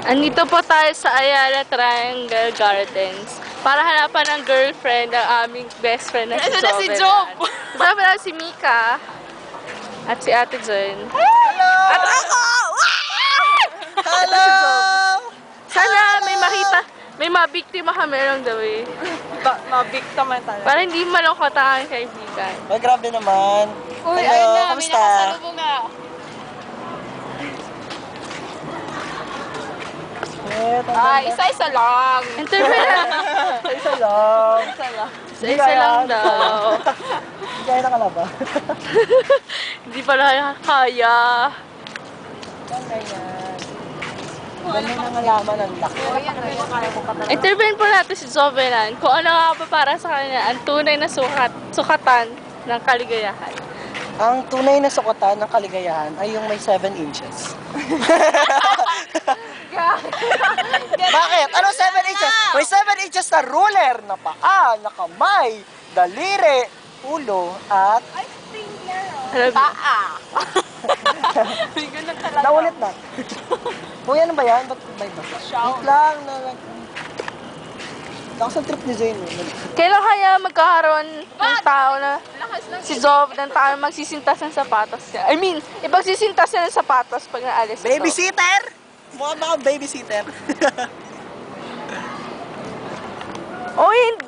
Andito po tayo sa Ayala Triangle Gardens para hanapan ng girlfriend ng aming best friend na si Ito na si Jovel. Job! Kasama na si Mika at si Ate Jen. Hello! At ako! Hello! Sana may makita, may mabiktima kami along the way. Mabikta man talaga. Para hindi malungkot ang aking kaibigan. Ay, grabe naman. Uy, Hello, ayun na, may kamusta? nakasalubong na. Isa-isa lang. Interview na. Isa lang. Isa lang. Isa lang daw. Hindi kaya nakalaba. Hindi pala kaya. Ganyan. Ganyan ang alaman ng laki. Interviewin po natin si Jovelan kung ano nga ba para sa kanya ang tunay na sukatan ng kaligayahan. Ang tunay na sukatan ng kaligayahan ay yung may 7 inches. Bakit? Ano 7 inches? May 7 inches na ruler, na paa, na kamay, daliri, ulo, at Alam mo? Paa. May ganun talaga. naulit na. Uy, ano ba yan? Ba't may basa? Wait lang. Lakas ang trip ni Zane. Kailan kaya magkakaroon ng tao na Lakas ng si Job ng tao magsisintas ng sapatos niya? I mean, ipagsisintas niya ng sapatos pag naalis si Job. Babysitter! Mukha ba kang babysitter? Oh, hindi.